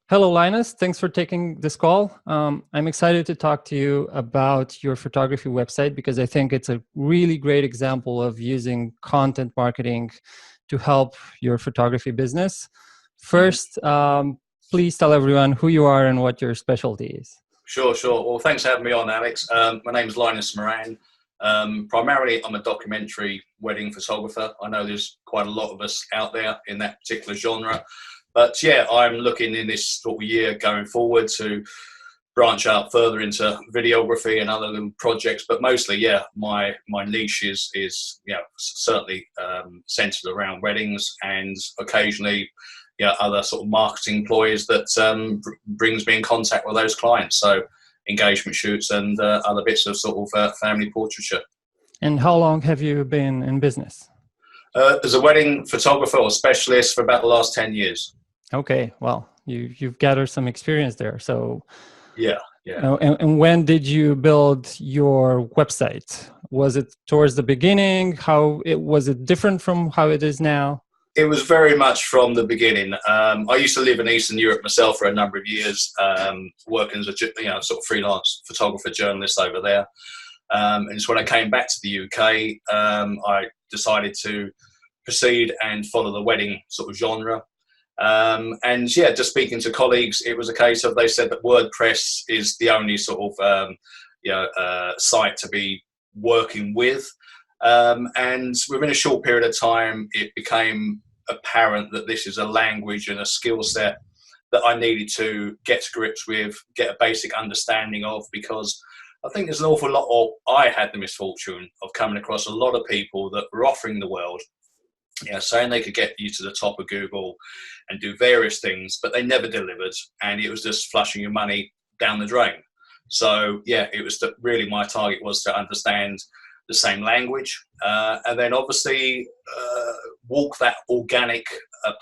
Hello, Linus. Thanks for taking this call. I'm excited to talk to you about your photography website because I think it's a really great example of using content marketing to help your photography business. First, please tell everyone who you are and what your specialty is. Sure. Well, thanks for having me on, Alex. My name's Linus Moran. Primarily, I'm a documentary wedding photographer. I know there's quite a lot of us out there in that particular genre. But yeah, I'm looking in this sort of year going forward to branch out further into videography and other little projects. But mostly, yeah, my niche is certainly centered around weddings and occasionally other sort of marketing ploys that brings me in contact with those clients. So engagement shoots and other bits of sort of family portraiture. And how long have you been in business? As a wedding photographer or specialist for about the last 10 years. Okay, well, you've gathered some experience there. So yeah. And when did you build your website? Was it towards the beginning? Was it different from how it is now? It was very much from the beginning. I used to live in Eastern Europe myself for a number of years, working as a sort of freelance photographer journalist over there. And it's when I came back to the UK, I decided to proceed and follow the wedding sort of genre. And yeah, just speaking to colleagues, it was a case of they said that WordPress is the only sort of site to be working with. And within a short period of time, it became apparent that this is a language and a skill set that I needed to get to grips with, get a basic understanding of, because I think there's an awful lot of, I had the misfortune of coming across a lot of people that were offering the world, saying they could get you to the top of Google and do various things, but they never delivered, and it was just flushing your money down the drain. So yeah, it was really my target was to understand the same language, and then obviously walk that organic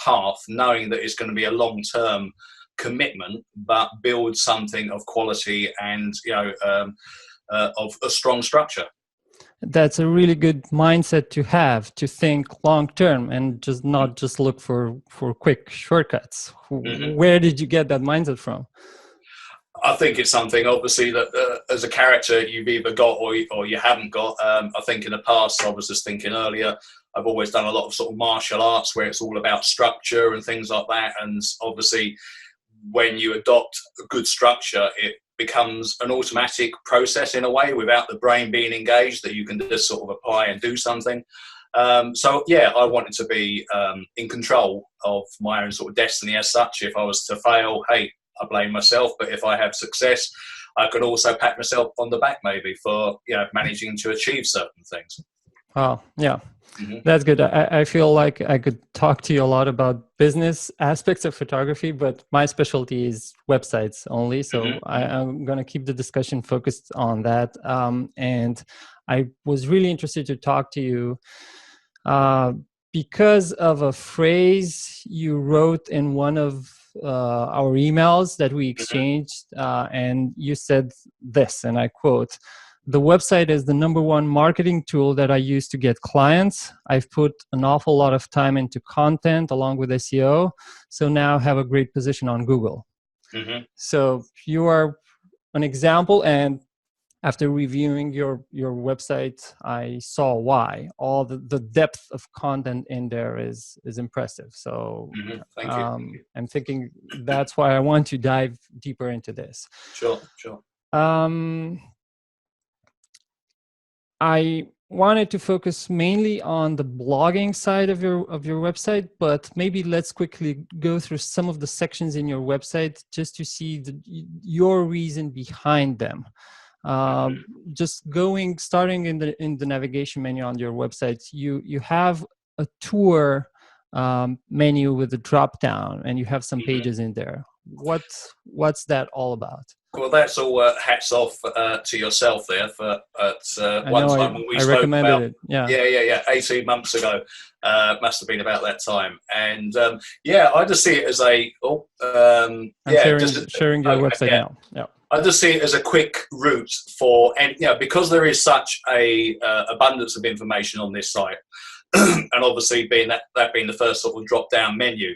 path, knowing that it's going to be a long-term commitment, but build something of quality and of a strong structure. That's a really good mindset to have, to think long term and just not just look for quick shortcuts. Where did you get that mindset from? I think it's something obviously that as a character you've either got or you haven't got. I think in the past, I was just thinking earlier, I've always done a lot of sort of martial arts where it's all about structure and things like that. And obviously when you adopt a good structure, it becomes an automatic process in a way without the brain being engaged, that you can just sort of apply and do something. So yeah, I wanted to be in control of my own sort of destiny as such. If I was to fail, hey, I blame myself, but if I have success, I could also pat myself on the back maybe for managing to achieve certain things. Oh, yeah. That's good. I feel like I could talk to you a lot about business aspects of photography, but my specialty is websites only. So I'm going to keep the discussion focused on that. And I was really interested to talk to you because of a phrase you wrote in one of our emails that we exchanged. And you said this, and I quote, "The website is the #1 marketing tool that I use to get clients. I've put an awful lot of time into content along with SEO, so now have a great position on Google." So you are an example, and after reviewing your website, I saw why. All the depth of content in there is impressive. So Thank you. I'm thinking that's why I want to dive deeper into this. Sure. I wanted to focus mainly on the blogging side of your website, but maybe let's quickly go through some of the sections in your website just to see your reason behind them. Starting in the navigation menu on your website, you have a tour menu with a drop down, and you have some pages in there. What's that all about? Well, that's all hats off to yourself there for one time when we spoke about it. Yeah, 18 months ago. Must have been about that time. And I just see it as sharing your website now. Yeah. I just see it as a quick route for, and because there is such a abundance of information on this site, and obviously being that being the first sort of drop down menu,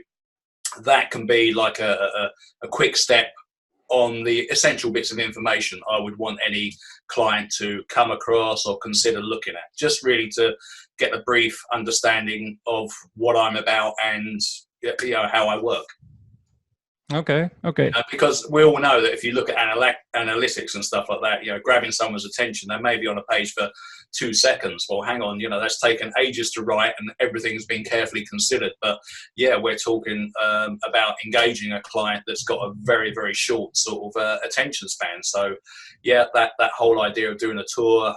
that can be like a quick step on the essential bits of information I would want any client to come across or consider looking at, just really to get a brief understanding of what I'm about and how I work. Okay. Because we all know that if you look at analytics and stuff like that, grabbing someone's attention, they may be on a page for 2 seconds. Well, hang on, that's taken ages to write and everything's been carefully considered. But yeah, we're talking about engaging a client that's got a very, very short sort of attention span. So yeah, that whole idea of doing a tour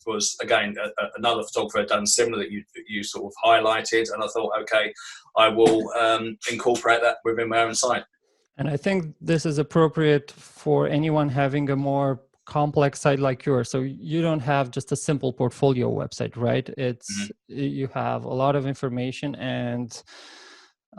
was, again, another photographer had done similar that you sort of highlighted. And I thought, okay, I will incorporate that within my own site. And I think this is appropriate for anyone having a more complex site like yours. So you don't have just a simple portfolio website, right? It's you have a lot of information, and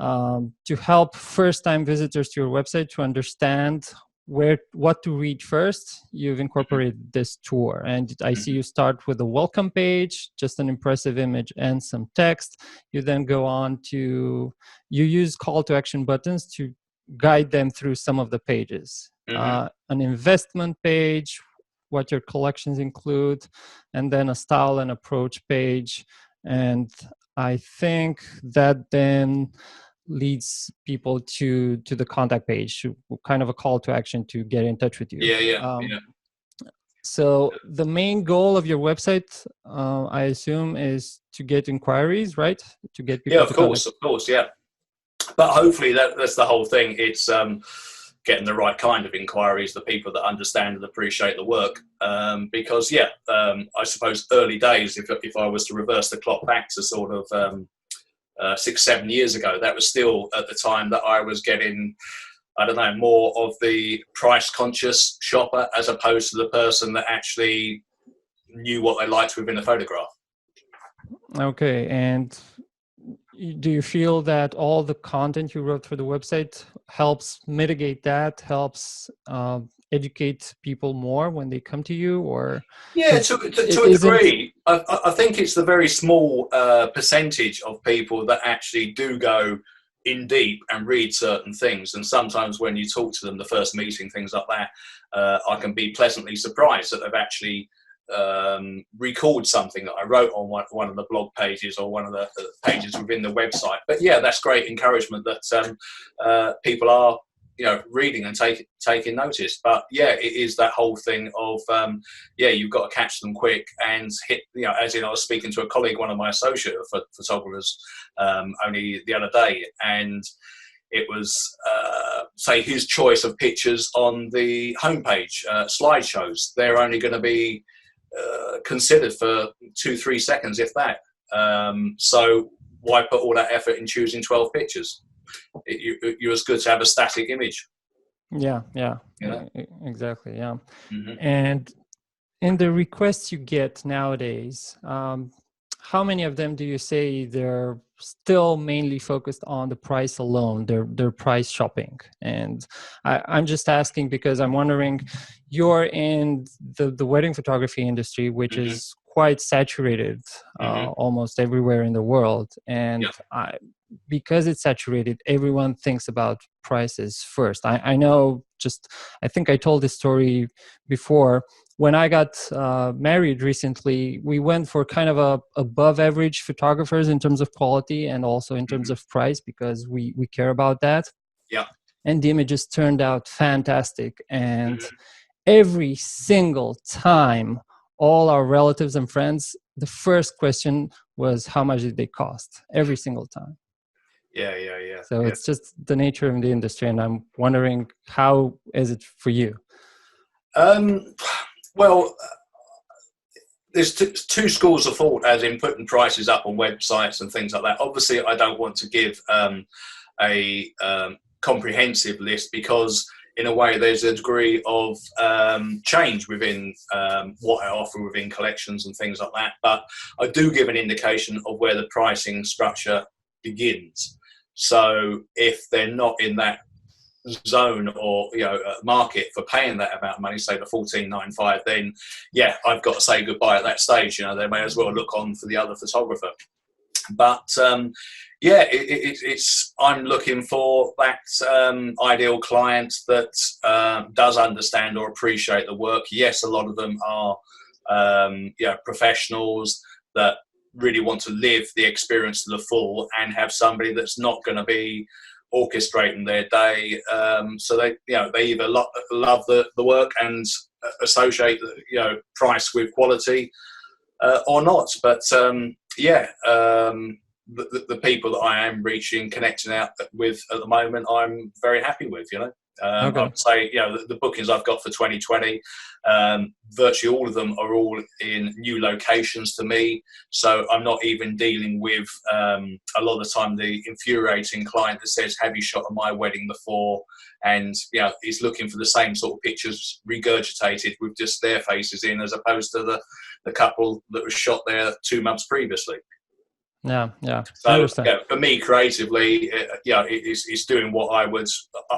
to help first-time visitors to your website to understand what to read first, you've incorporated this tour. And I see you start with a welcome page, just an impressive image and some text. You then go on to, you use call to action buttons to guide them through some of the pages. An investment page, what your collections include, and then a style and approach page. And I think that then leads people to the contact page, kind of a call to action to get in touch with you. Yeah. So the main goal of your website, I assume, is to get inquiries, right? To get people. Yeah, of course, yeah. But hopefully that's the whole thing. It's getting the right kind of inquiries, the people that understand and appreciate the work. Because I suppose early days, if I was to reverse the clock back to sort of 6-7 years ago, that was still at the time that I was getting, I don't know, more of the price conscious shopper as opposed to the person that actually knew what they liked within a photograph. Okay, and do you feel that all the content you wrote for the website helps mitigate that, helps educate people more when they come to you? Or yeah, to a degree. I think it's the very small percentage of people that actually do go in deep and read certain things. And sometimes when you talk to them, the first meeting, things like that, I can be pleasantly surprised that they've actually recalled something that I wrote on one of the blog pages or one of the pages within the website. But yeah, that's great encouragement that people are reading and taking notice. But yeah, it is that whole thing of you've got to catch them quick and hit, as in I was speaking to a colleague, one of my associate photographers only the other day, and it was say his choice of pictures on the homepage slideshows. They're only going to be considered for 2-3 seconds, if that. So why put all that effort in choosing 12 pictures? You're as good to have a static image. Yeah, exactly. Yeah. And in the requests you get nowadays, how many of them do you say they're still mainly focused on the price alone? They're price shopping. And I'm just asking because I'm wondering, you're in the wedding photography industry, which is quite saturated almost everywhere in the world. And because it's saturated, everyone thinks about prices first. I know, I think I told this story before. When I got married recently, we went for kind of a above average photographers in terms of quality and also in terms of price, because we care about that. Yeah. And the images turned out fantastic. And every single time, all our relatives and friends, the first question was, how much did they cost? Every single time. Yeah. So it's just the nature of the industry. And I'm wondering, how is it for you? Well, there's two schools of thought as in putting prices up on websites and things like that. Obviously, I don't want to give a comprehensive list, because in a way there's a degree of change within what I offer within collections and things like that. But I do give an indication of where the pricing structure begins. So if they're not in that zone or market for paying that amount of money, say the $14.95, then I've got to say goodbye at that stage. They may as well look on for the other photographer. But Yeah, it's. I'm looking for that ideal client that does understand or appreciate the work. Yes, a lot of them are, professionals that really want to live the experience to the full and have somebody that's not going to be orchestrating their day. So they, they either love the work and associate price with quality, or not. But the people that I am reaching, connecting out with at the moment, I'm very happy with. I Okay. would say, the bookings I've got for 2020, virtually all of them are all in new locations to me. So I'm not even dealing with a lot of the time the infuriating client that says, "Have you shot at my wedding before?" And is looking for the same sort of pictures regurgitated with just their faces in, as opposed to the couple that was shot there 2 months previously. Yeah, I So understand. for me, creatively, it's doing what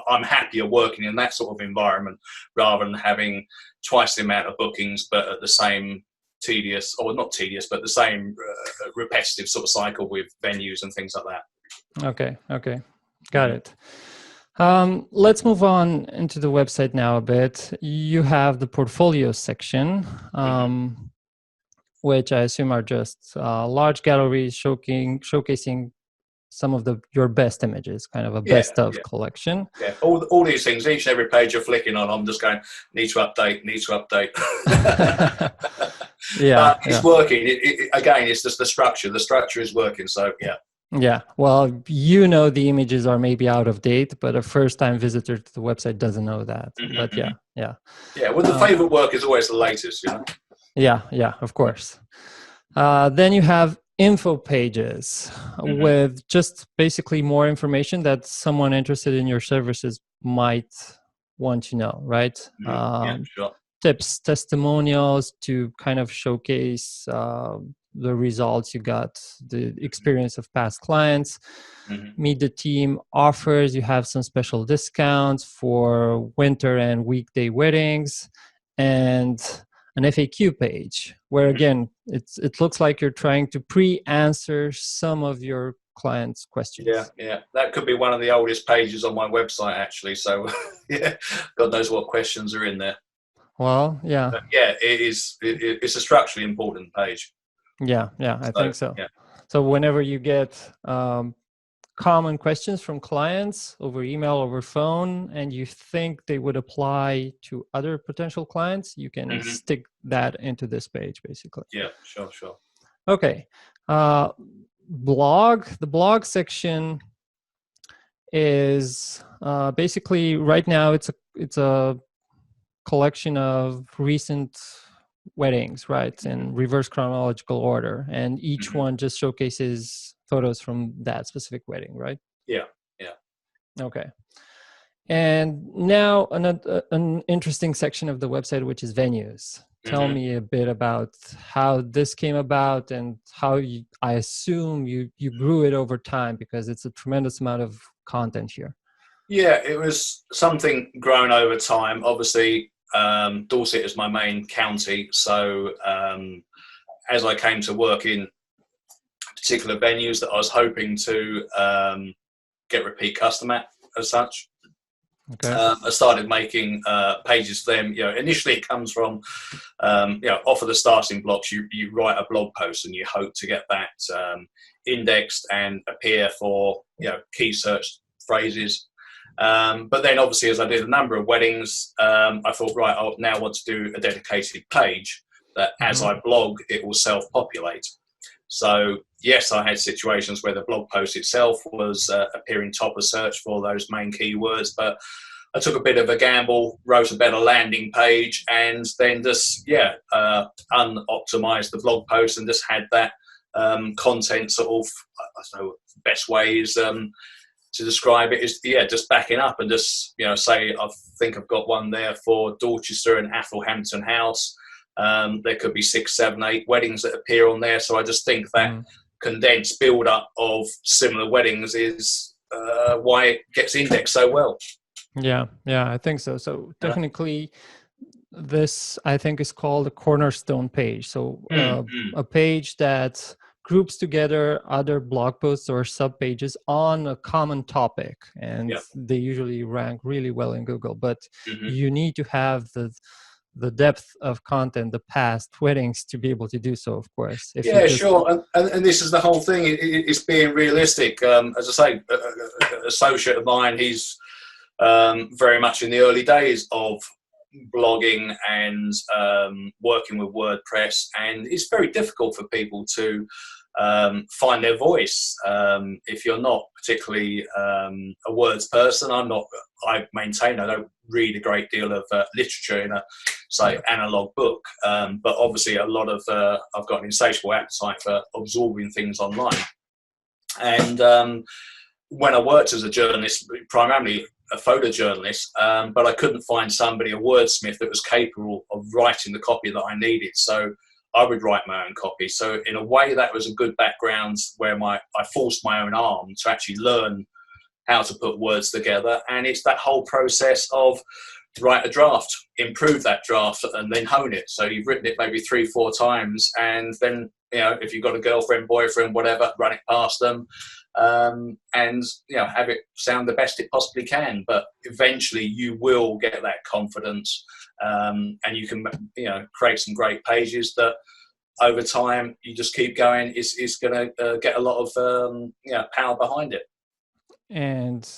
I'm happier working in that sort of environment rather than having twice the amount of bookings, but at the same tedious, or not tedious, but the same repetitive sort of cycle with venues and things like that. Okay, got it. Let's move on into the website now a bit. You have the portfolio section, which I assume are just large galleries showcasing some of your best images, kind of a best of collection. Yeah, all these things, each and every page you're flicking on, I'm just going, need to update. But it's working. Again, it's just the structure. The structure is working, so yeah. Yeah, well, the images are maybe out of date, but a first-time visitor to the website doesn't know that. But yeah. Yeah, well, the favorite work is always the latest, Yeah, of course. Then you have info pages with just basically more information that someone interested in your services might want to know, right? Sure. Tips, testimonials to kind of showcase the results you got, the experience of past clients. Meet the team offers. You have some special discounts for winter and weekday weddings, and an FAQ page where, again, it looks like you're trying to pre-answer some of your clients' questions. Yeah, that could be one of the oldest pages on my website, actually. So yeah, God knows what questions are in there. Well, yeah. But yeah, it is. It's a structurally important page. Yeah, I think so. Yeah. So whenever you get common questions from clients over email, over phone, and you think they would apply to other potential clients, you can stick that into this page, basically. Yeah, sure. Okay. The blog section is basically, right now it's a collection of recent weddings, right, in reverse chronological order, and each one just showcases photos from that specific wedding, right? Yeah. Okay. And now an interesting section of the website, which is venues. Tell me a bit about how this came about and how I assume you grew it over time, because it's a tremendous amount of content here. Yeah, it was something grown over time. Obviously, Dorset is my main county, so as I came to work in particular venues that I was hoping to get repeat customer at, as such, I started making pages for them. Initially it comes from off of the starting blocks. You write a blog post and you hope to get that indexed and appear for key search phrases. But then obviously, as I did a number of weddings, I thought, right, I now want to do a dedicated page that as I blog, it will self-populate. So yes, I had situations where the blog post itself was appearing top of search for those main keywords, but I took a bit of a gamble, wrote a better landing page, and then just unoptimized the blog post and just had that content sort of, I don't know, best ways to describe it is just backing up and just say I think I've got one there for Dorchester and Athelhampton House. There could be 6, 7, 8 weddings that appear on there, so I just think that condensed build up of similar weddings is why it gets indexed so well. Yeah, I think so. So technically, this I think is called a cornerstone page. So a page that groups together other blog posts or sub pages on a common topic, and Yeah. they usually rank really well in Google. But Hmm. you need to have the depth of content, the past weddings, to be able to do so, of course. If you Yeah, just sure. And this is the whole thing. It's being realistic. As I say, an associate of mine, he's very much in the early days of blogging and working with WordPress, and it's very difficult for people to find their voice if you're not particularly a words person. I'm not. I maintain I don't read a great deal of literature in a say analog book, but obviously a lot of I've got an insatiable appetite for absorbing things online. And when I worked as a journalist, primarily a photojournalist, but I couldn't find somebody, a wordsmith, that was capable of writing the copy that I needed. So I would write my own copy. So in a way, that was a good background where I forced my own arm to actually learn how to put words together. And it's that whole process of write a draft, improve that draft, and then hone it. So you've written it maybe 3-4 times, and then, you know, if you've got a girlfriend, boyfriend, whatever, run it past them, and, you know, have it sound the best it possibly can. But eventually you will get that confidence, and you can, you know, create some great pages that over time you just keep going. It's going to get a lot of you know, power behind it. And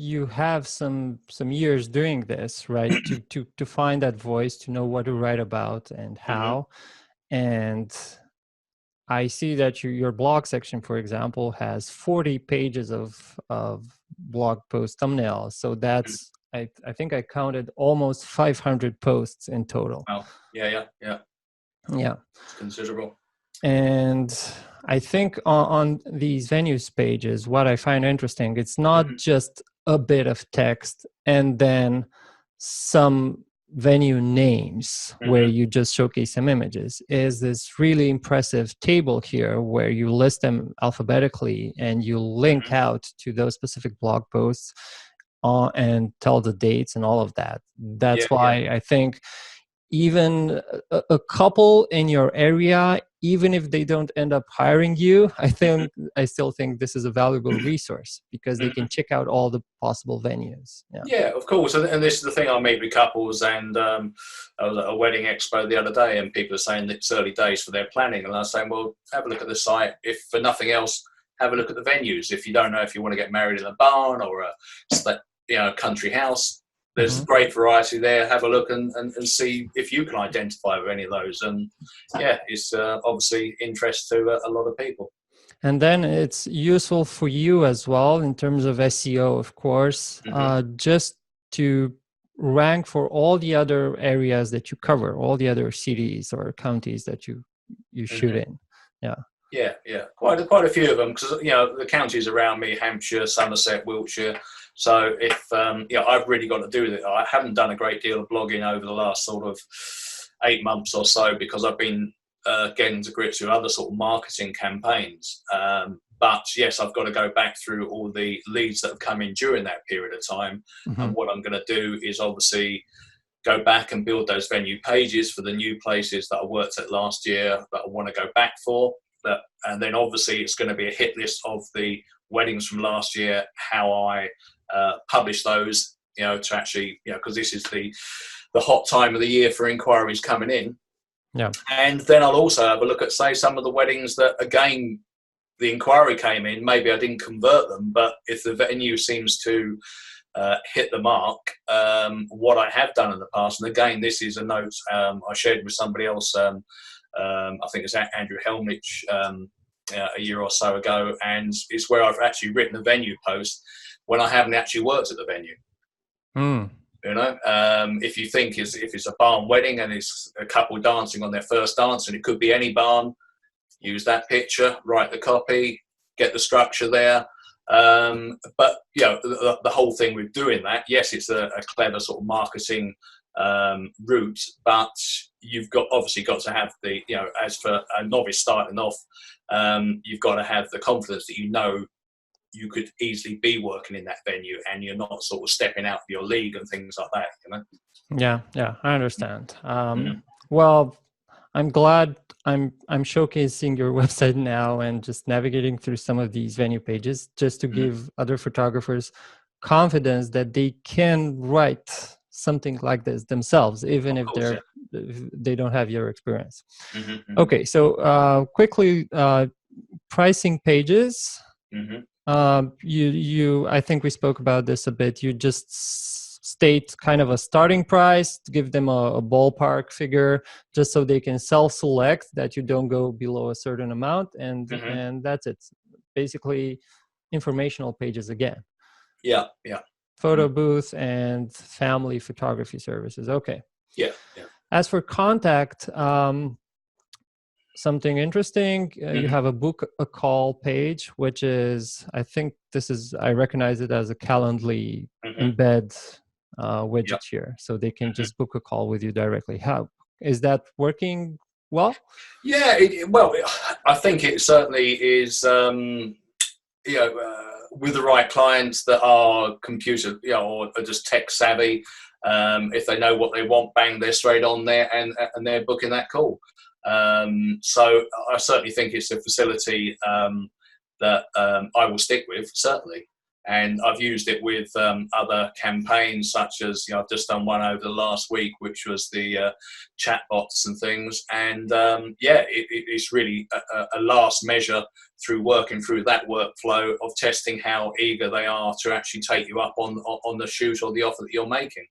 you have some years doing this, right? to find that voice, to know what to write about and how. And I see that your blog section, for example, has 40 pages of blog post thumbnails. So that's, I think I counted almost 500 posts in total. Wow. Yeah. It's considerable. And I think on these venues pages, what I find interesting, it's not just a bit of text and then some venue names where you just showcase some images. Is this really impressive table here where you list them alphabetically and you link out to those specific blog posts and tell the dates and all of that. That's why I think even a couple in your area, even if they don't end up hiring you, I still think this is a valuable resource because they can check out all the possible venues. Yeah, of course. And this is the thing, I meet with couples, and I was at a wedding expo the other day, and people are saying that it's early days for their planning. And I was saying, well, have a look at the site. If for nothing else, have a look at the venues. If you don't know if you want to get married in a barn or a country house, there's great variety there. Have a look and see if you can identify with any of those. And yeah, it's obviously interest to a lot of people. And then it's useful for you as well in terms of SEO, of course, just to rank for all the other areas that you cover, all the other cities or counties that you shoot in. Yeah. Quite a few of them, because, you know, the counties around me, Hampshire, Somerset, Wiltshire. So if I've really got to do with it. I haven't done a great deal of blogging over the last sort of 8 months or so because I've been getting to grips with other sort of marketing campaigns. But yes, I've got to go back through all the leads that have come in during that period of time. And what I'm going to do is obviously go back and build those venue pages for the new places that I worked at last year that I want to go back for. And then obviously it's going to be a hit list of the weddings from last year, how I publish those, you know, to actually, you know, because this is the hot time of the year for inquiries coming in. Yeah. And then I'll also have a look at, say, some of the weddings that, again, the inquiry came in, maybe I didn't convert them, but if the venue seems to hit the mark, what I have done in the past, and again, this is a note I shared with somebody else, I think it's Andrew Helmich a year or so ago, and it's where I've actually written a venue post when I haven't actually worked at the venue. You know, if you think if it's a barn wedding and it's a couple dancing on their first dance, and it could be any barn, use that picture, write the copy, get the structure there. But you know, the whole thing with doing that, yes, it's a clever sort of marketing route, but you've obviously got to have the, you know, as for a novice starting off, you've got to have the confidence that you know you could easily be working in that venue and you're not sort of stepping out of your league and things like that, you know. Yeah, I understand. Well, I'm glad I'm showcasing your website now and just navigating through some of these venue pages just to give other photographers confidence that they can write something like this themselves, even Of if course, yeah. if they don't have your experience. Mm-hmm. Okay, so quickly, pricing pages. I think we spoke about this a bit. You just state kind of a starting price, give them a ballpark figure, just so they can self-select that you don't go below a certain amount, and that's it. Basically, informational pages again. Yeah, yeah. Photo booth and family photography services. Okay. Yeah, yeah. As for contact, something interesting, you have a book a call page, which is, I think I recognize it as a Calendly embed widget here, so they can just book a call with you directly. How is that working well? Yeah, well, I think it certainly is. With the right clients that are computer, or are just tech savvy, if they know what they want, bang, they're straight on there and they're booking that call. So I certainly think it's a facility that I will stick with, certainly. And I've used it with other campaigns, such as I've just done one over the last week, which was the chatbots and things. And it's really a last measure through working through that workflow of testing how eager they are to actually take you up on the shoot or the offer that you're making.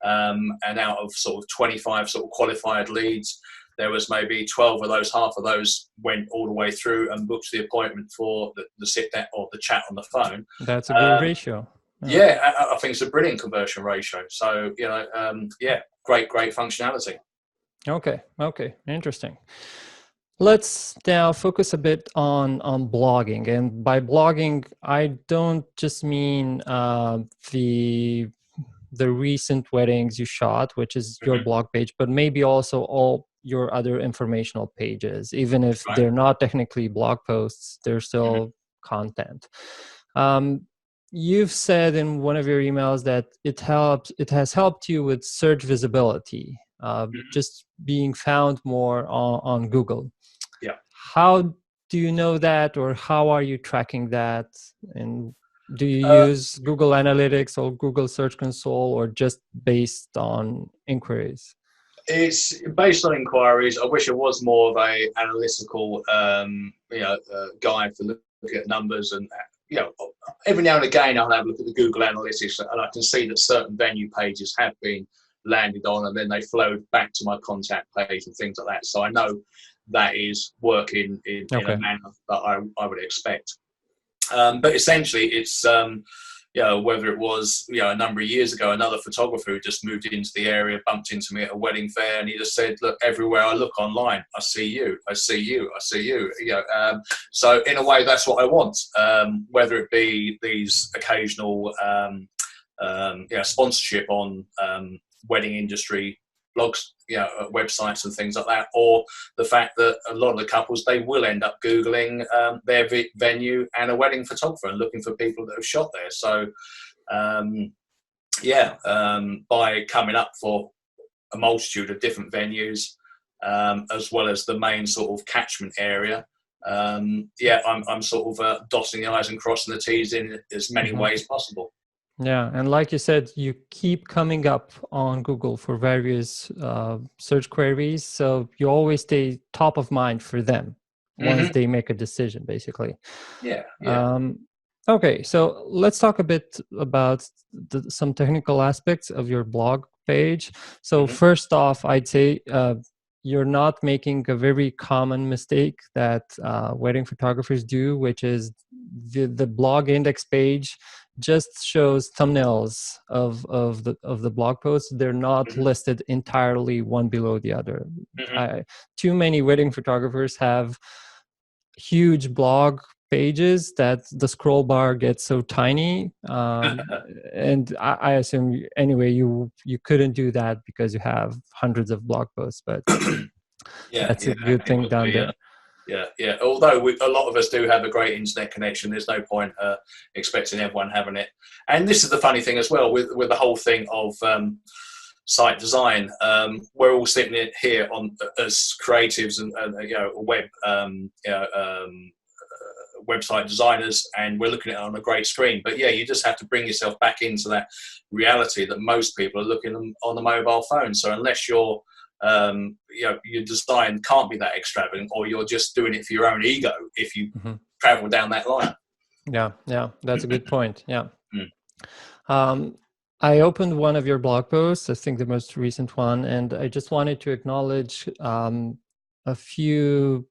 And out of sort of 25 sort of qualified leads, there was maybe 12 of those, half of those went all the way through and booked the appointment for the sit down or the chat on the phone. That's a good ratio. Yeah, I think it's a brilliant conversion ratio. So, great functionality. Okay, interesting. Let's now focus a bit on blogging. And by blogging, I don't just mean the recent weddings you shot, which is your blog page, but maybe also all your other informational pages. Even if they're not technically blog posts, they're still content. You've said in one of your emails that it has helped you with search visibility, just being found more on Google. Yeah. How do you know that, or how are you tracking that? And do you use Google Analytics or Google Search Console, or just based on inquiries? It's based on inquiries. I wish it was more of a analytical, guide for looking at numbers. And every now and again, I'll have a look at the Google Analytics, and I can see that certain venue pages have been landed on, and then they flowed back to my contact page and things like that. So I know that is working in a manner that I would expect. But essentially, it's whether it was a number of years ago, another photographer who just moved into the area bumped into me at a wedding fair, and he just said, "Look, everywhere I look online, I see you, I see you, I see you." So in a way, that's what I want. Whether it be these occasional sponsorship on wedding industry blogs, websites and things like that, or the fact that a lot of the couples, they will end up Googling their venue and a wedding photographer and looking for people that have shot there. So, by coming up for a multitude of different venues, as well as the main sort of catchment area, I'm sort of dotting the I's and crossing the T's in as many ways possible. Yeah, and like you said, you keep coming up on Google for various search queries, so you always stay top of mind for them once they make a decision, basically. Yeah. Okay, so let's talk a bit about some technical aspects of your blog page. So first off, I'd say you're not making a very common mistake that wedding photographers do, which is the blog index page just shows thumbnails of the blog posts. They're not listed entirely one below the other. Too many wedding photographers have huge blog pages that the scroll bar gets so tiny, and I assume anyway you couldn't do that because you have hundreds of blog posts, but that's a good thing down there. Yeah. Although a lot of us do have a great internet connection, there's no point expecting everyone having it. And this is the funny thing as well with the whole thing of site design. We're all sitting here on as creatives and website designers, and we're looking at it on a great screen. But yeah, you just have to bring yourself back into that reality that most people are looking on the mobile phone. So unless your design can't be that extravagant, or you're just doing it for your own ego if you travel down that line. Yeah, that's a good point. Yeah. Mm. I opened one of your blog posts, I think the most recent one, and I just wanted to acknowledge a few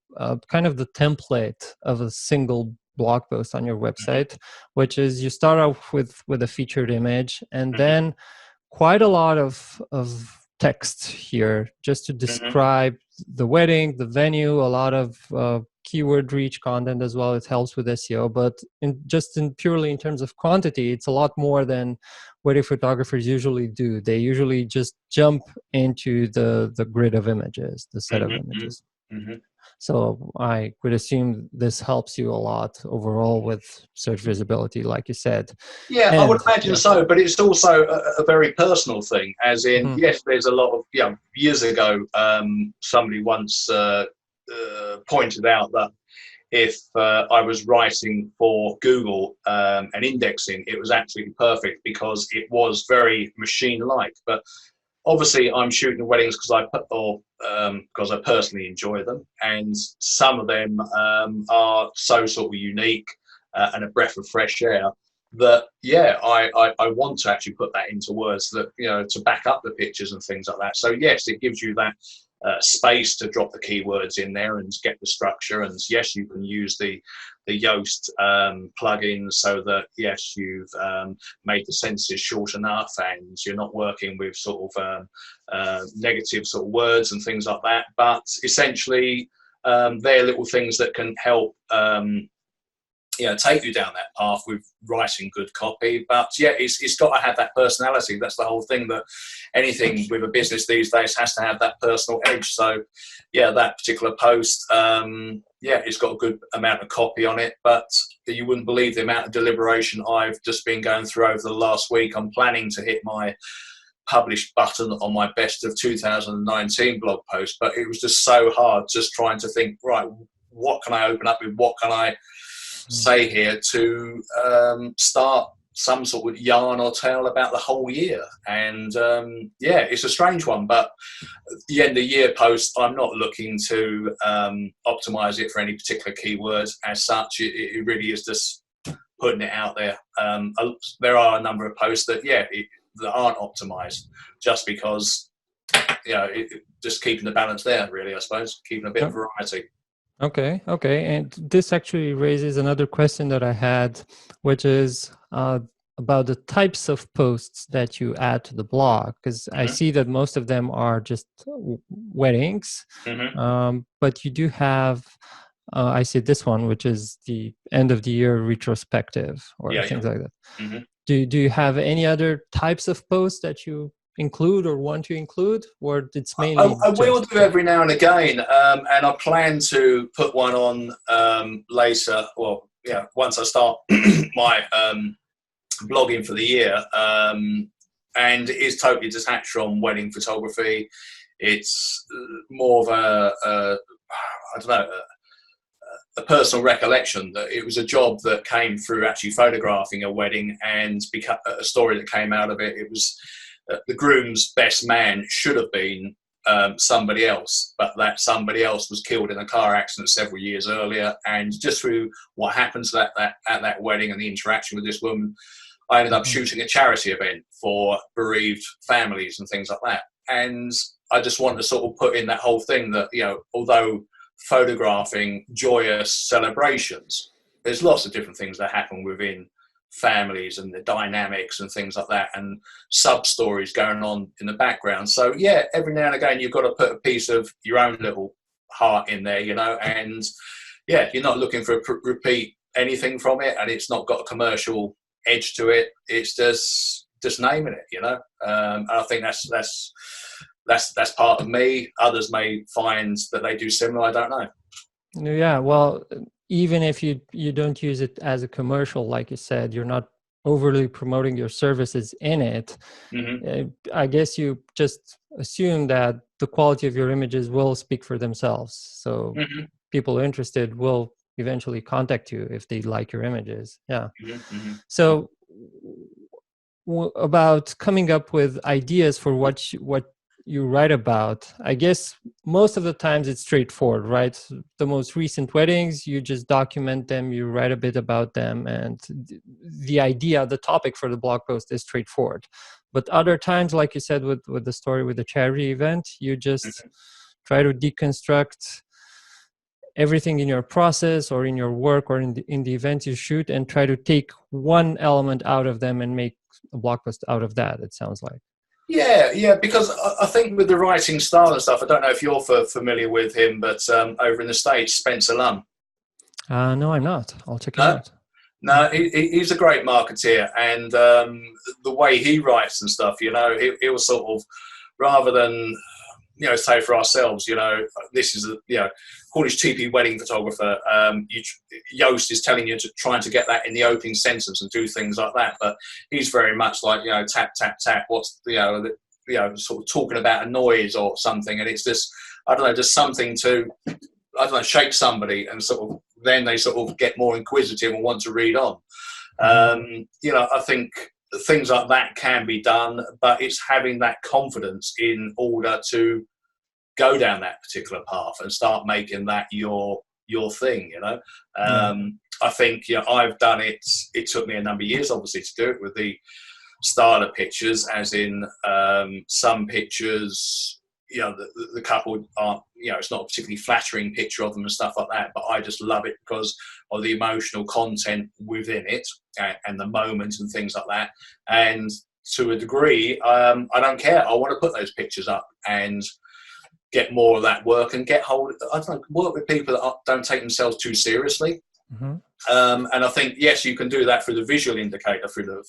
kind of the template of a single blog post on your website, which is you start off with a featured image, and then quite a lot of text here just to describe the wedding, the venue, a lot of keyword reach content as well. It helps with SEO, but purely in terms of quantity, it's a lot more than wedding photographers usually do. They usually just jump into the grid of images, the set of images. So I would assume this helps you a lot overall with search visibility, like you said. Yeah, I would imagine so, but it's also a very personal thing, as in, yes, there's a lot of, years ago, somebody once pointed out that if I was writing for Google and indexing, it was absolutely perfect because it was very machine-like. But obviously, I'm shooting weddings because I personally enjoy them, and some of them are so sort of unique and a breath of fresh air that I want to actually put that into words that to back up the pictures and things like that. So yes, it gives you that space to drop the keywords in there and get the structure. And yes, you can use the Yoast plugin so that yes, you've made the sentences short enough and you're not working with sort of negative sort of words and things like that. But essentially, they're little things that can help take you down that path with writing good copy. But yeah, it's got to have that personality. That's the whole thing, that anything with a business these days has to have that personal edge. So yeah, that particular post, it's got a good amount of copy on it, but you wouldn't believe the amount of deliberation I've just been going through over the last week. I'm planning to hit my publish button on my best of 2019 blog post, but it was just so hard just trying to think, right, what can I open up with, what can I say here to start some sort of yarn or tale about the whole year. And it's a strange one, but the end of year post, I'm not looking to optimize it for any particular keywords as such. It really is just putting it out there. There are a number of posts that that aren't optimized, just because just keeping the balance there, really, I suppose, keeping a bit of variety. Okay. And this actually raises another question that I had, which is about the types of posts that you add to the blog, because I see that most of them are just weddings, but you do have, I see this one, which is the end of the year retrospective or things like that. Do you have any other types of posts that you include or want to include, or it's mainly I will do every now and again, and I plan to put one on later, once I start my blogging for the year, and it is totally detached from wedding photography. It's more of a personal recollection that it was a job that came through actually photographing a wedding, and a story that came out of it. It was the groom's best man should have been somebody else, but that somebody else was killed in a car accident several years earlier. And just through what happened to that at that wedding and the interaction with this woman, I ended up shooting a charity event for bereaved families and things like that. And I just wanted to sort of put in that whole thing that, although photographing joyous celebrations, there's lots of different things that happen within families and the dynamics and things like that, and sub stories going on in the background. So yeah, every now and again you've got to put a piece of your own little heart in there, and you're not looking for repeat anything from it, and it's not got a commercial edge to it. It's just naming it, and I think that's part of me. Others may find that they do similar. I don't know. Yeah, well, even if you don't use it as a commercial, like you said, you're not overly promoting your services in it, I guess you just assume that the quality of your images will speak for themselves. So people interested will eventually contact you if they like your images. Yeah. So about coming up with ideas for what you write about, I guess most of the times it's straightforward, right? The most recent weddings, you just document them, you write a bit about them, and the idea, the topic for the blog post is straightforward. But other times, like you said with the story with the charity event, you just try to deconstruct everything in your process or in your work or in the events you shoot, and try to take one element out of them and make a blog post out of that, it sounds like. Yeah, because I think with the writing style and stuff, I don't know if you're familiar with him, but over in the States, Spencer Lum. No, I'm not. I'll check him out. No, he's a great marketeer, and the way he writes and stuff, he'll sort of, rather than, say for ourselves, this is, Cornish TP wedding photographer, Yoast is telling you trying to get that in the opening sentence and do things like that, but he's very much like, tap, tap, tap, what's, sort of talking about a noise or something, and it's just, I don't know, just something to, I don't know, shake somebody, and sort of, then they sort of get more inquisitive and want to read on. I think things like that can be done, but it's having that confidence in order to go down that particular path and start making that your thing. I think I've done it. It took me a number of years, obviously, to do it with the style of pictures, as in some pictures, the couple aren't, it's not a particularly flattering picture of them and stuff like that, but I just love it because of the emotional content within it and the moment and things like that. And to a degree, I don't care. I want to put those pictures up and get more of that work and work with people that don't take themselves too seriously. And I think, yes, you can do that through the visual indicator, through the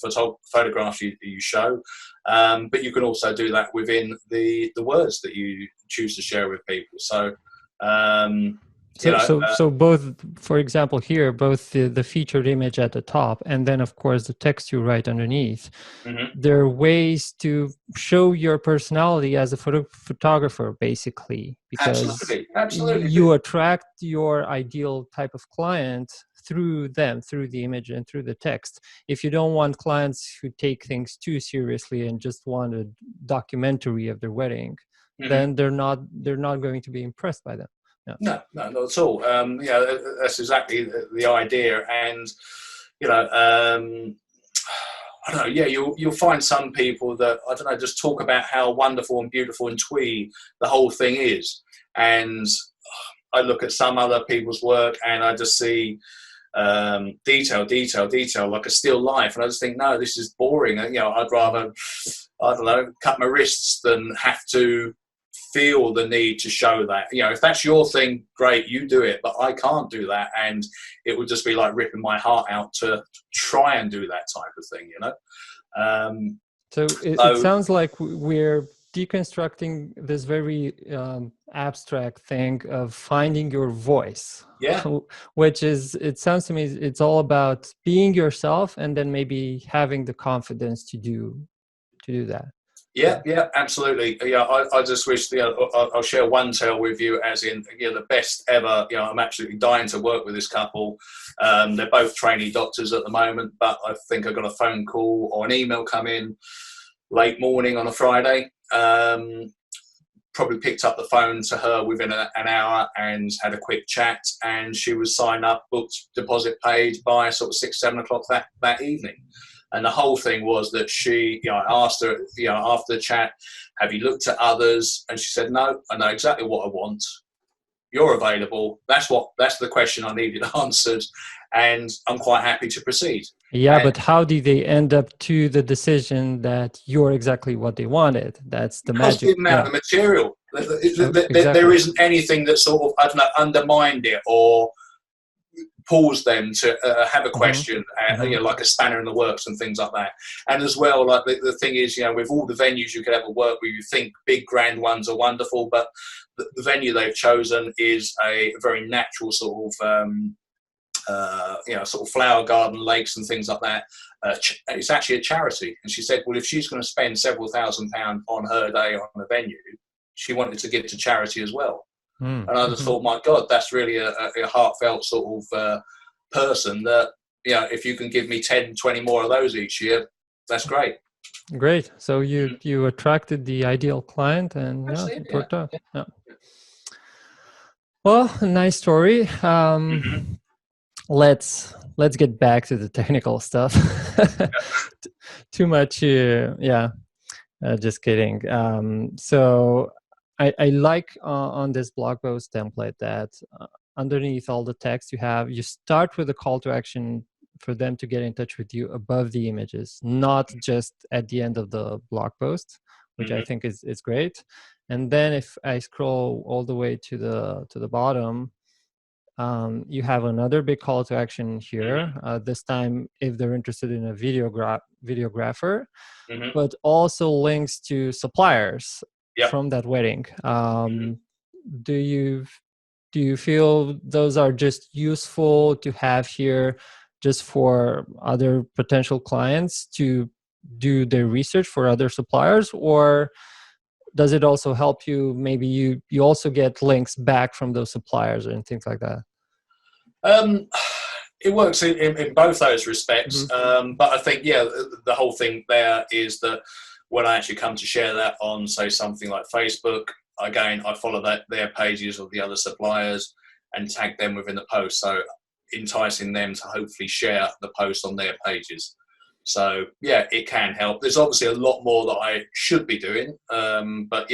photographs you show, but you can also do that within the words that you choose to share with people. So, so both, for example, here, both the featured image at the top and then, of course, the text you write underneath, there are ways to show your personality as a photographer, basically, because absolutely. You attract your ideal type of client through them, through the image and through the text. If you don't want clients who take things too seriously and just want a documentary of their wedding, then they're not going to be impressed by them. Yeah. No, not at all. That's exactly the idea. And, I don't know, you'll find some people that, I don't know, just talk about how wonderful and beautiful and twee the whole thing is. And I look at some other people's work and I just see detail, like a still life. And I just think, no, this is boring. I'd rather, I don't know, cut my wrists than have to feel the need to show that. If that's your thing, great, you do it, but I can't do that, and it would just be like ripping my heart out to try and do that type of thing. So it sounds like we're deconstructing this very abstract thing of finding your voice, which is, it sounds to me, it's all about being yourself and then maybe having the confidence to do that. Yeah, absolutely. I just wish, I'll share one tale with you, as in, the best ever. I'm absolutely dying to work with this couple. They're both trainee doctors at the moment, but I think I got a phone call or an email come in late morning on a Friday. Probably picked up the phone to her within an hour and had a quick chat, and she was signed up, booked, deposit paid by sort of 6-7 o'clock that evening. And the whole thing was that she, I asked her, after the chat, have you looked at others? And she said, no, I know exactly what I want. You're available. That's the question I needed answered. And I'm quite happy to proceed. Yeah, but how did they end up to the decision that you're exactly what they wanted? That's the magic. The amount of material. There isn't anything that sort of, I don't know, undermined it or pause them to have a question, like a spanner in the works and things like that. And as well, like the thing is, with all the venues you could ever work with, you think big grand ones are wonderful, but the venue they've chosen is a very natural sort of sort of flower garden, lakes and things like that. It's actually a charity. And she said, well, if she's going to spend several £1,000s on her day on a venue, she wanted to give to charity as well. And I just thought, my God, that's really a heartfelt sort of person that, if you can give me 10, 20 more of those each year, that's great. Great. So you attracted the ideal client, and it worked out. Yeah. Well, nice story. Let's get back to the technical stuff. Too much. Just kidding. So I like on this blog post template that underneath all the text you start with a call to action for them to get in touch with you above the images, not just at the end of the blog post, which I think is great. And then if I scroll all the way to the bottom, you have another big call to action here. This time, if they're interested in a videographer, but also links to suppliers from that wedding. Do you feel those are just useful to have here, just for other potential clients to do their research for other suppliers, or does it also help you? Maybe you also get links back from those suppliers and things like that. It works in both those respects. But I think, the whole thing there is that when I actually come to share that on, say, something like Facebook, again, I follow their pages of the other suppliers and tag them within the post. So enticing them to hopefully share the post on their pages. So it can help. There's obviously a lot more that I should be doing. But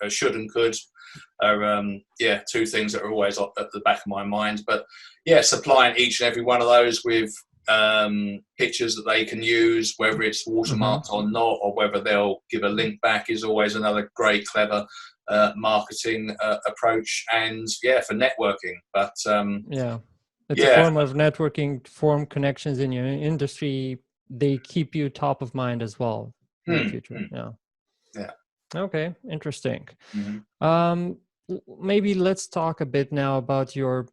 should and could are two things that are always at the back of my mind. But supplying each and every one of those with pictures that they can use, whether it's watermarked or not, or whether they'll give a link back, is always another great, clever marketing approach. And for networking. But it's a form of networking, form connections in your industry. They keep you top of mind as well in the future. Okay, interesting. Maybe let's talk a bit now about your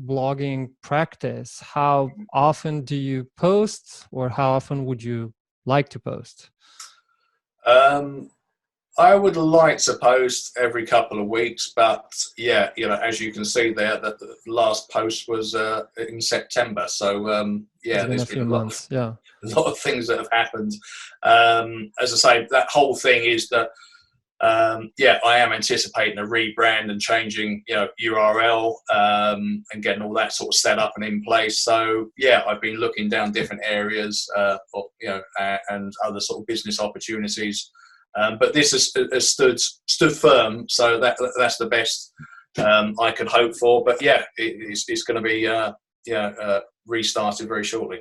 blogging practice. How often do you post, or how often would you like to post? I would like to post every couple of weeks, but as you can see there, that the last post was in September. So there's been a months. A lot of things that have happened. As I say, that whole thing is that I am anticipating a rebrand and changing URL and getting all that sort of set up and in place. So I've been looking down different areas and other sort of business opportunities. But this has stood firm, so that's the best I could hope for. But it's going to be restarted very shortly.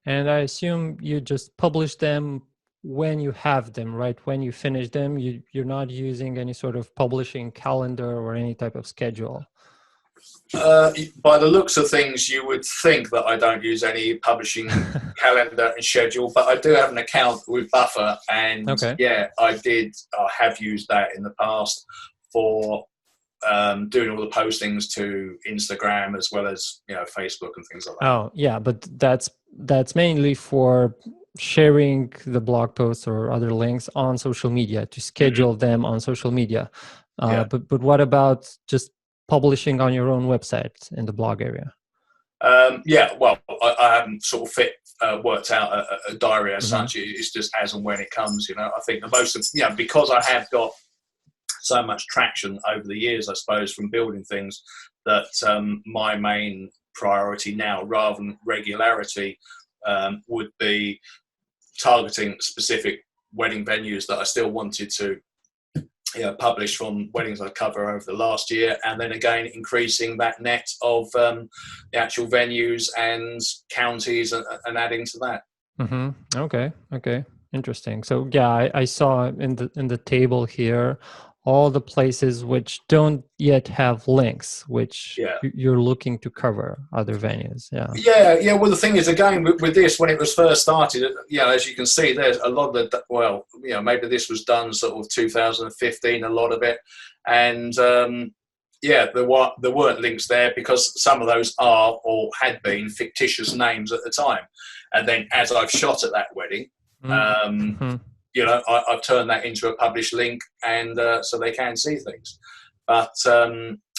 And I assume you just publish them when you have them, right? When you finish them, you're not using any sort of publishing calendar or any type of schedule. By the looks of things, you would think that I don't use any publishing calendar and schedule, but I do have an account with Buffer, and I have used that in the past for doing all the postings to Instagram as well as Facebook and things like that. Oh yeah, but that's mainly for sharing the blog posts or other links on social media, to schedule them on social media. But what about just publishing on your own website in the blog area? Well, I haven't sort of worked out a diary as such. It's just as and when it comes. I think the most of because I have got so much traction over the years, I suppose, from building things, that my main priority now, rather than regularity, would be targeting specific wedding venues that I still wanted to publish from weddings I cover over the last year, and then again increasing that net of the actual venues and counties and adding to that. Okay, interesting. So I saw in the table here all the places which don't yet have links, which you're looking to cover, other venues. Well, the thing is, again, with this, when it was first started, as you can see, there's a lot of maybe this was done sort of 2015, a lot of it, and yeah, there weren't links there because some of those are or had been fictitious names at the time. And then as I've shot at that wedding, Mm-hmm. you know, I've turned that into a published link, and so they can see things. But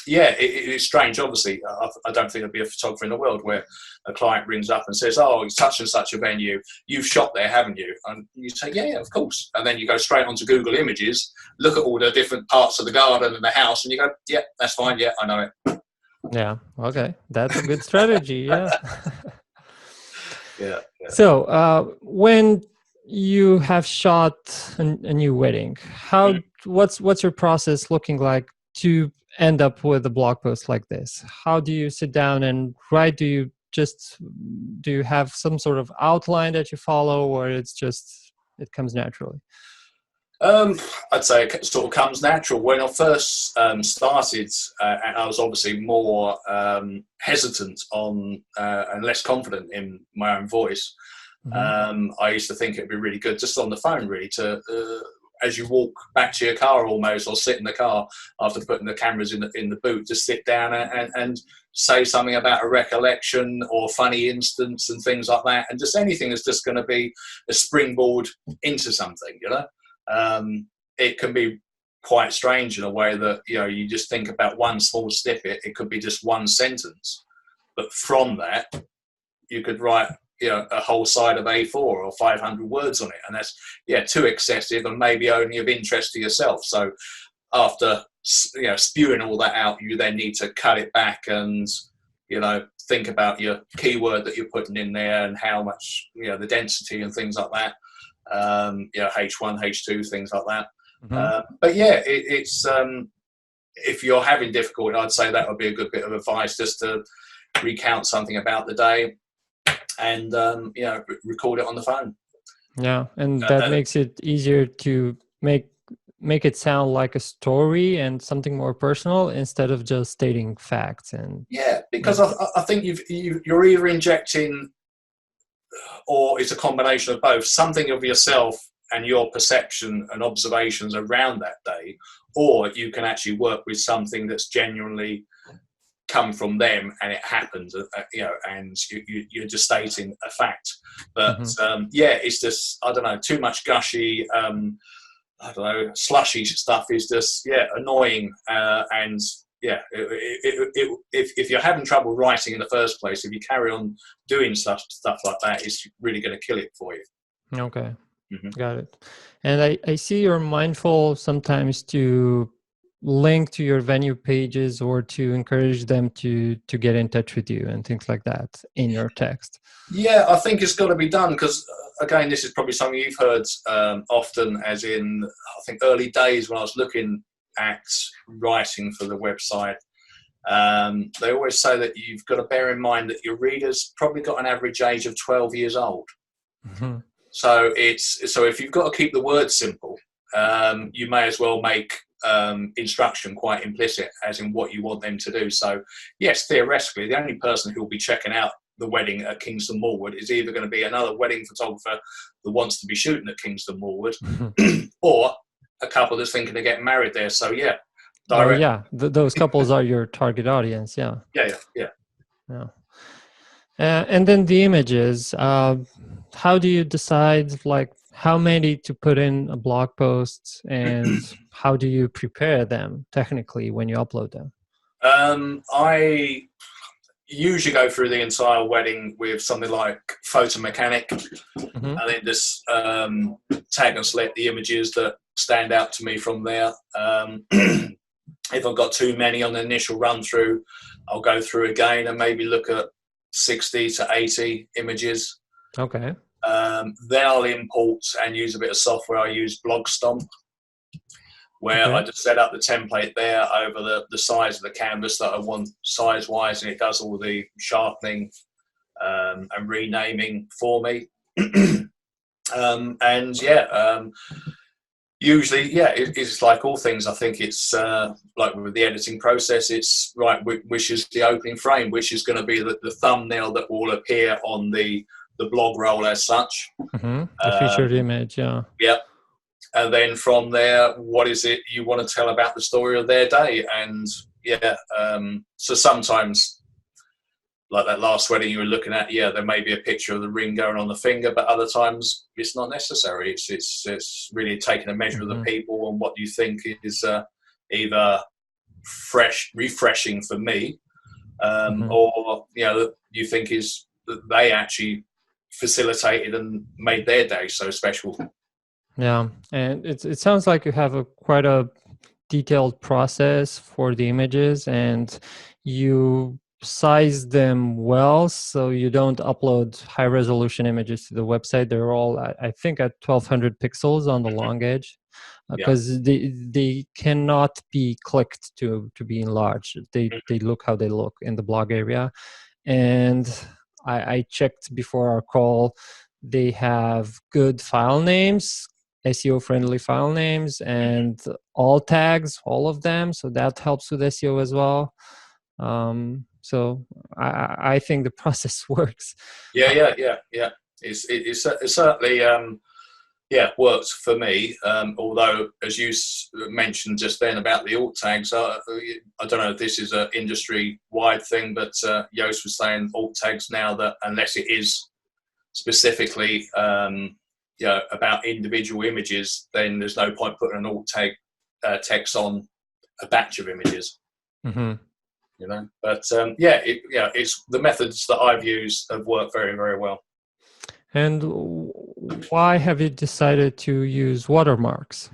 yeah, it's strange. Obviously, I don't think there'll be a photographer in the world where a client rings up and says, "Oh, it's such and such a venue. You've shot there, haven't you?" And you say, "Yeah, yeah, of course." And then you go straight onto Google Images, look at all the different parts of the garden and the house, and you go, "Yeah, that's fine. Yeah, I know it." Yeah. Okay. That's a good strategy. Yeah. Yeah. Yeah. So, when you have shot a new wedding, what's your process looking like to end up with a blog post like this? How do you sit down and write? Do you have some sort of outline that you follow, or it comes naturally? I'd say it sort of comes natural. When I first started, and I was obviously more hesitant on and less confident in my own voice. I used to think it'd be really good just on the phone, really, to as you walk back to your car almost, or sit in the car after putting the cameras in the boot, just sit down and say something about a recollection or funny instance and things like that, and just anything that's just going to be a springboard into something, you know. It can be quite strange in a way that, you know, you just think about one small snippet. It could be just one sentence, but from that you could write, you know, a whole side of A4 or 500 words on it, and that's, yeah, too excessive and maybe only of interest to yourself. So after, you know, spewing all that out, you then need to cut it back and, you know, think about your keyword that you're putting in there and how much, you know, the density and things like that. You know, H1, H2, things like that. But yeah, it's if you're having difficulty, I'd say that would be a good bit of advice, just to recount something about the day and you know, record it on the phone. Yeah, and that makes it easier to make it sound like a story and something more personal instead of just stating facts. And yeah, because I think you're either injecting, or it's a combination of both, something of yourself and your perception and observations around that day, or you can actually work with something that's genuinely come from them and it happened, you know, and you're just stating a fact. But yeah, it's just, I don't know, too much gushy, I don't know, slushy stuff is just, yeah, annoying. And yeah, if you're having trouble writing in the first place, if you carry on doing stuff like that, it's really going to kill it for you. Okay, got it. And I see you're mindful sometimes to link to your venue pages or to encourage them to get in touch with you and things like that in your text. Yeah, I think it's got to be done because, again, this is probably something you've heard often, as in, I think early days when I was looking at writing for the website, they always say that you've got to bear in mind that your readers probably got an average age of 12 years old. So if you've got to keep the words simple, you may as well make instruction quite implicit, as in what you want them to do. So yes, theoretically, the only person who will be checking out the wedding at Kingston Moorwood is either going to be another wedding photographer that wants to be shooting at Kingston Moorwood, or a couple that's thinking of getting married there. So yeah, direct. Yeah, those couples are your target audience. Yeah. Yeah. And then the images. How do you decide, like, how many to put in a blog post, and how do you prepare them technically when you upload them? I usually go through the entire wedding with something like Photo Mechanic, and then just tag and select the images that stand out to me from there. If I've got too many on the initial run through, I'll go through again and maybe look at 60 to 80 images. Okay. Then I'll import and use a bit of software. I use Blogstomp, where I just set up the template there over the size of the canvas that I want size-wise, and it does all the sharpening and renaming for me. Usually, it's like all things. I think it's like with the editing process, it's right, which is the opening frame, which is going to be the thumbnail that will appear on the blog roll as such. The featured image, yeah. Yeah. And then from there, what is it you want to tell about the story of their day? And yeah. So sometimes, like that last wedding you were looking at, yeah, there may be a picture of the ring going on the finger, but other times it's not necessary. It's really taking a measure of the people and what you think is either refreshing for me, or you think is that they actually facilitated and made their day so special. Yeah, and it sounds like you have quite a detailed process for the images, and you size them well so you don't upload high resolution images to the website. They're all, I think, at 1200 pixels on the long edge, because they cannot be clicked to be enlarged. They look how they look in the blog area. And I checked before our call. They have good file names, SEO friendly file names, and alt tags, all of them. So that helps with SEO as well. So I think the process works. Yeah. It's certainly worked for me. Although, as you mentioned just then about the alt tags, I don't know if this is an industry-wide thing, but Joost was saying alt tags now, that unless it is specifically about individual images, then there's no point putting an alt tag text on a batch of images. But it's the methods that I've used have worked very, very well. And why have you decided to use watermarks?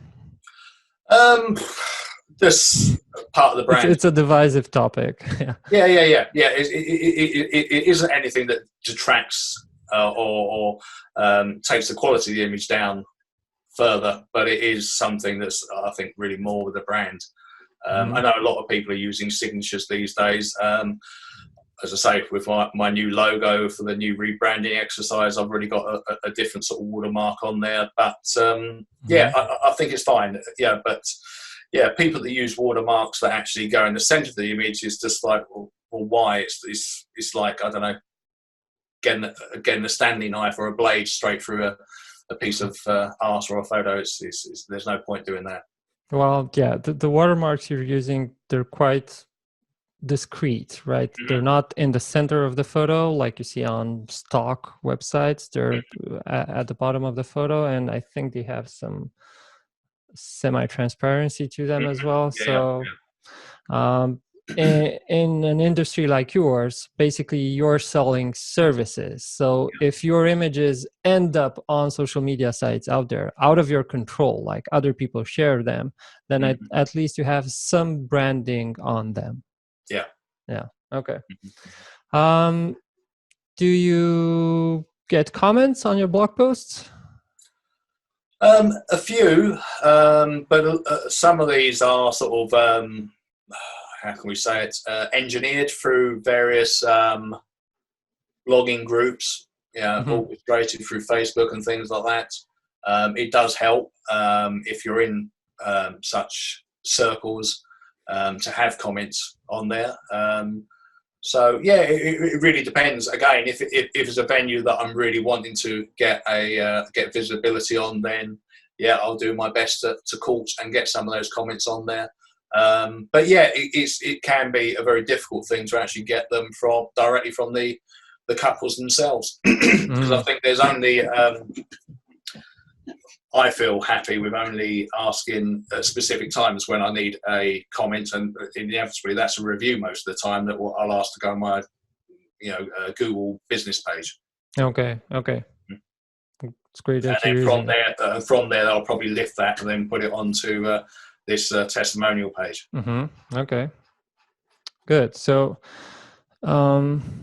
This part of the brand. It's a divisive topic. Yeah. It isn't anything that detracts or takes the quality of the image down further, but it is something that's, I think, really more with the brand. I know a lot of people are using signatures these days. As I say, with my new logo for the new rebranding exercise, I've already got a different sort of watermark on there. But I think it's fine. Yeah, but people that use watermarks that actually go in the centre of the image is just like, well, why? It's like, I don't know, again the Stanley knife or a blade straight through a piece of art or a photo. There's no point doing that. Well, yeah, the watermarks you're using, they're quite discrete, right? They're not in the center of the photo like you see on stock websites. They're at the bottom of the photo, and I think they have some semi-transparency to them as well. In an industry like yours, basically you're selling services. So if your images end up on social media sites out there, out of your control, like other people share them, then at least you have some branding on them. Yeah. Okay. Do you get comments on your blog posts? A few, but some of these are sort of how can we say it, engineered through various blogging groups, orchestrated through Facebook and things like that. It does help if you're in such circles to have comments on there. So yeah, it really depends. Again, if it's a venue that I'm really wanting to get visibility on, then I'll do my best to court and get some of those comments on there. But yeah, it can be a very difficult thing to actually get them directly from the couples themselves, because I think there's only I feel happy with only asking at specific times when I need a comment, and inevitably that's a review most of the time that I'll ask to go on my Google business page. Okay. It's great that and you're then from there I'll probably lift that and then put it onto this testimonial page. Okay, good. So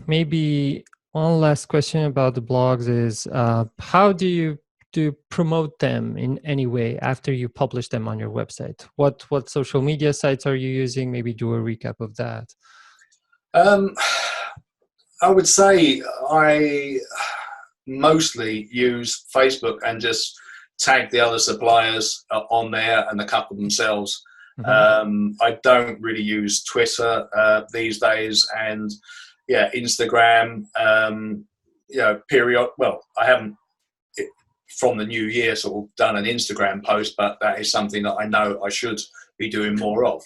maybe one last question about the blogs is how do you promote them in any way after you publish them on your website? What social media sites are you using? Maybe do a recap of that. I would say I mostly use Facebook and just tag the other suppliers on there and the couple themselves. I don't really use Twitter these days, and Instagram. Well, I haven't from the new year sort of done an Instagram post, but that is something that I know I should be doing more of.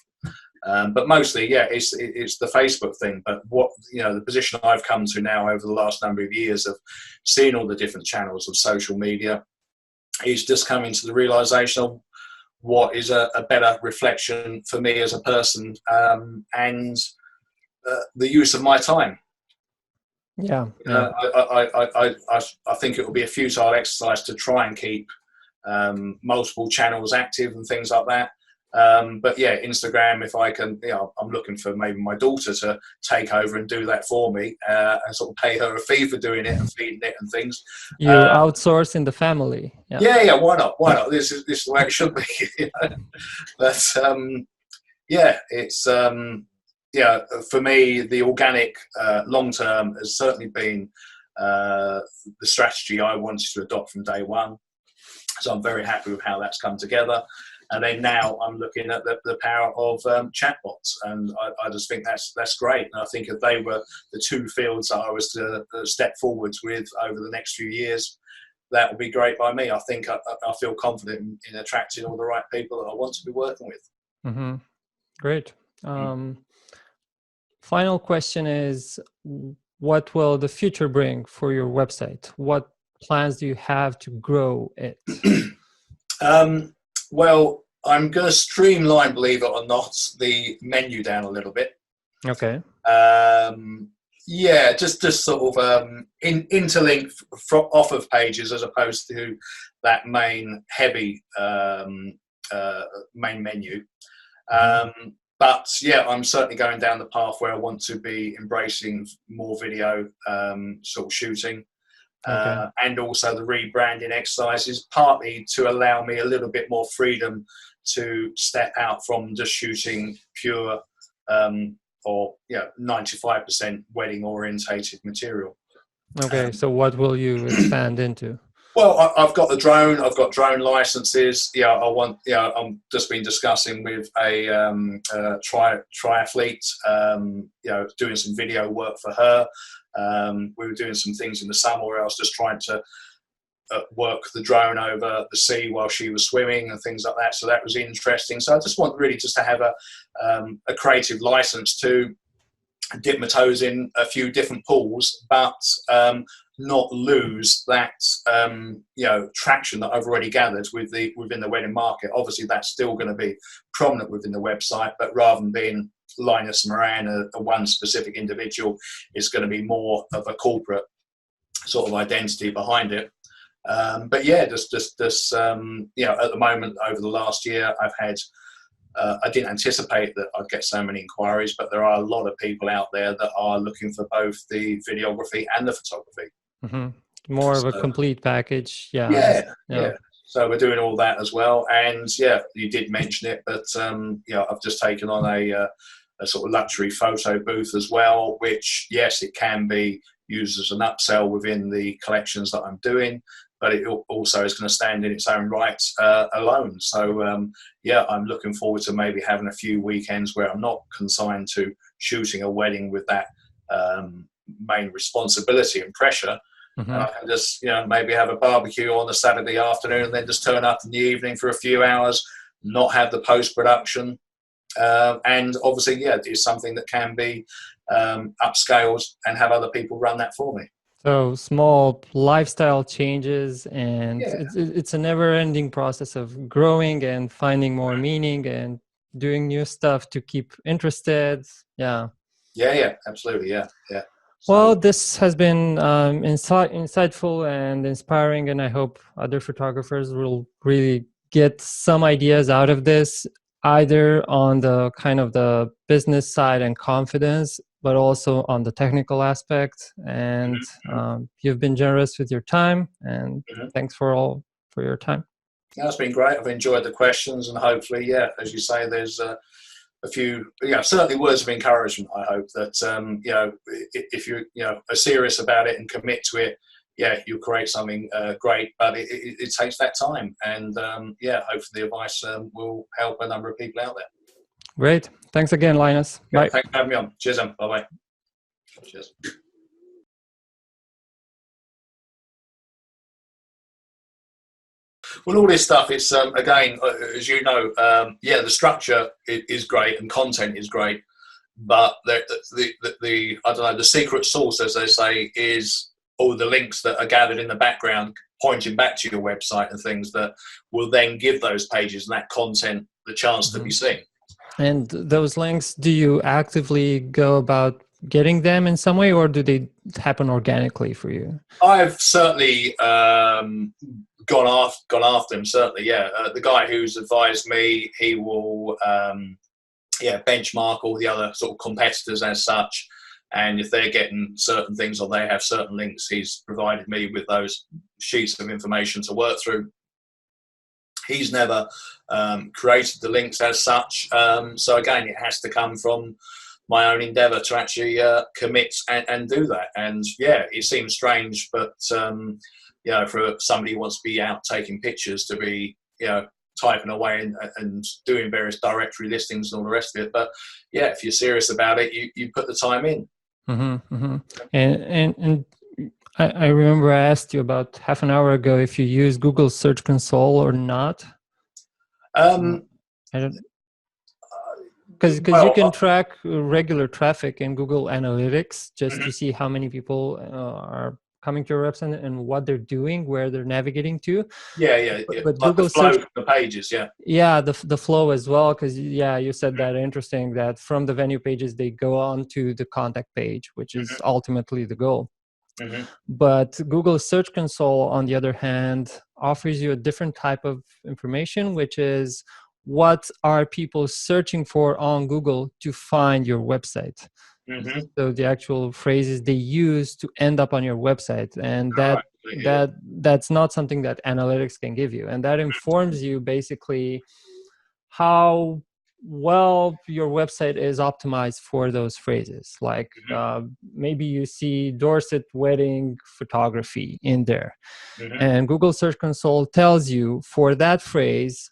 But mostly, yeah, it's the Facebook thing. But what, the position I've come to now over the last number of years of seeing all the different channels of social media is just coming to the realization of what is a better reflection for me as a person, and the use of my time. Yeah. I think it will be a futile exercise to try and keep multiple channels active and things like that. But yeah, Instagram, if I can, I'm looking for maybe my daughter to take over and do that for me, and sort of pay her a fee for doing it and feeding it and things. You outsource in the family. Yeah, why not? Why not? This is the way it should be. But yeah, it's for me, the organic long term has certainly been the strategy I wanted to adopt from day one. So I'm very happy with how that's come together. And then now I'm looking at the power of chatbots, and I just think that's great. And I think if they were the two fields that I was to step forwards with over the next few years, that would be great by me. I think I feel confident in attracting all the right people that I want to be working with. Mm-hmm. Great. Final question is, what will the future bring for your website? What plans do you have to grow it? Well, I'm going to streamline, believe it or not, the menu down a little bit. Okay. Yeah, just sort of interlink off of pages as opposed to that main heavy main menu. But yeah, I'm certainly going down the path where I want to be embracing more video sort of shooting. Okay. And also the rebranding exercises, partly to allow me a little bit more freedom to step out from just shooting pure or 95% wedding orientated material. Okay, so what will you expand into? Well, I've got the drone. I've got drone licenses. I'm just been discussing with a triathlete. Doing some video work for her. We were doing some things in the summer where I was just trying to work the drone over the sea while she was swimming and things like that. So that was interesting. So I just want really just to have a creative license to dip my toes in a few different pools, but not lose that traction that I've already gathered within the wedding market. Obviously, that's still going to be prominent within the website, but rather than being Linus Moran, a one specific individual, it's going to be more of a corporate sort of identity behind it. But yeah, just at the moment, over the last year, I've had. I didn't anticipate that I'd get so many inquiries, but there are a lot of people out there that are looking for both the videography and the photography. Mm-hmm. More of a complete package. Yeah. So we're doing all that as well. And yeah, you did mention it, but I've just taken on a sort of luxury photo booth as well, which, yes, it can be used as an upsell within the collections that I'm doing, but it also is going to stand in its own right alone. So, I'm looking forward to maybe having a few weekends where I'm not consigned to shooting a wedding with that main responsibility and pressure. Mm-hmm. And I can just, maybe have a barbecue on a Saturday afternoon and then just turn up in the evening for a few hours, not have the post-production. And obviously, it's something that can be upscaled and have other people run that for me. So small lifestyle changes, and it's a never-ending process of growing and finding more meaning and doing new stuff to keep interested. Yeah, absolutely. Yeah. So, well, this has been insightful and inspiring, and I hope other photographers will really get some ideas out of this, either on the kind of the business side and confidence, but also on the technical aspect. And you've been generous with your time, and thanks for your time. It's been great. I've enjoyed the questions, and hopefully, as you say, there's a few, certainly words of encouragement. I hope that, if you are serious about it and commit to it, you'll create something great, but it takes that time. And hopefully the advice will help a number of people out there. Great. Thanks again, Linus. Bye. Thanks for having me on. Cheers, bye-bye. Cheers. Well, all this stuff, it's again, as you know, yeah, the structure is great and content is great, but the I don't know, the secret sauce, as they say, is all the links that are gathered in the background pointing back to your website and things that will then give those pages and that content the chance to be seen. And those links, do you actively go about getting them in some way, or do they happen organically for you? I've certainly gone after him. Certainly, yeah. The guy who's advised me, he will, yeah, benchmark all the other sort of competitors as such. And if they're getting certain things or they have certain links, he's provided me with those sheets of information to work through. He's never created the links as such. So again, it has to come from my own endeavour to actually commit and do that. And yeah, it seems strange, but you know, for somebody who wants to be out taking pictures to be, you know, typing away and doing various directory listings and all the rest of it. But yeah, if you're serious about it, you put the time in. And I remember I asked you about half an hour ago if you use Google Search Console or not. I don't, because you can track regular traffic in Google Analytics just to see how many people are coming to your website and what they're doing, where they're navigating to. Yeah. But like Google the flow Search, of the pages, yeah. Yeah, the flow as well, because yeah, you said that interesting that from the venue pages they go on to the contact page, which is ultimately the goal. But Google Search Console, on the other hand, offers you a different type of information, which is what are people searching for on Google to find your website. So the actual phrases they use to end up on your website, and that's not something that analytics can give you, and that informs you basically how well your website is optimized for those phrases. Like maybe you see Dorset wedding photography in there, and Google Search Console tells you for that phrase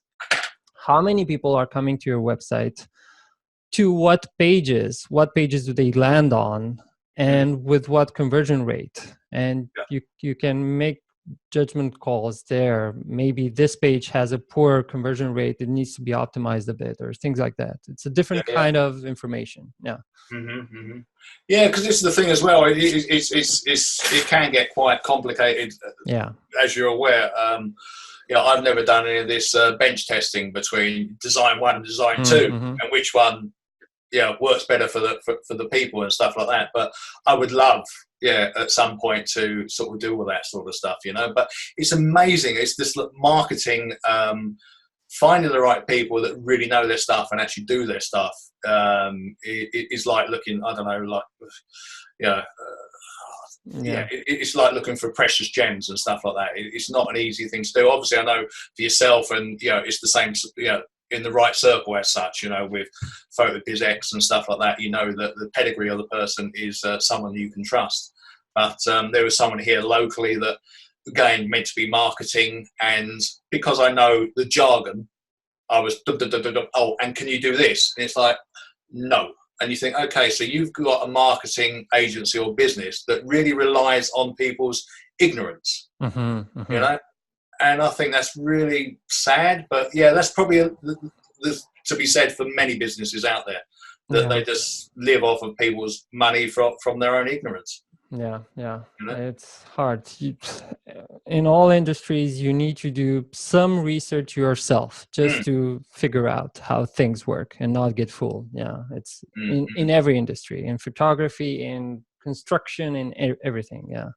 how many people are coming to your website, to what pages do they land on, and with what conversion rate. And you can make judgment calls there. Maybe this page has a poor conversion rate, it needs to be optimized a bit, or things like that. It's a different kind of information. Yeah. Yeah, because this is the thing as well. It can get quite complicated. Yeah, as you're aware. You know, I've never done any of this bench testing between design 1 and design 2, and which one, works better for the people and stuff like that. But I would love, at some point to sort of do all that sort of stuff, you know. But it's amazing. It's this marketing, finding the right people that really know their stuff and actually do their stuff. It's like looking, I don't know, like, it's like looking for precious gems and stuff like that. It's not an easy thing to do. Obviously, I know for yourself, and it's the same, in the right circle as such, with PhotoBiz X and stuff like that. You know that the pedigree of the person is someone you can trust. But there was someone here locally that, again, meant to be marketing, and because I know the jargon, I was oh, and can you do this? And it's like, no. And you think, okay, so you've got a marketing agency or business that really relies on people's ignorance, you know? And I think that's really sad. But yeah, that's probably to be said for many businesses out there, that they just live off of people's money from their own ignorance. Yeah. It's hard. In all industries, you need to do some research yourself just to figure out how things work and not get fooled. Yeah, it's in every industry, in photography, in construction, in everything. Yeah.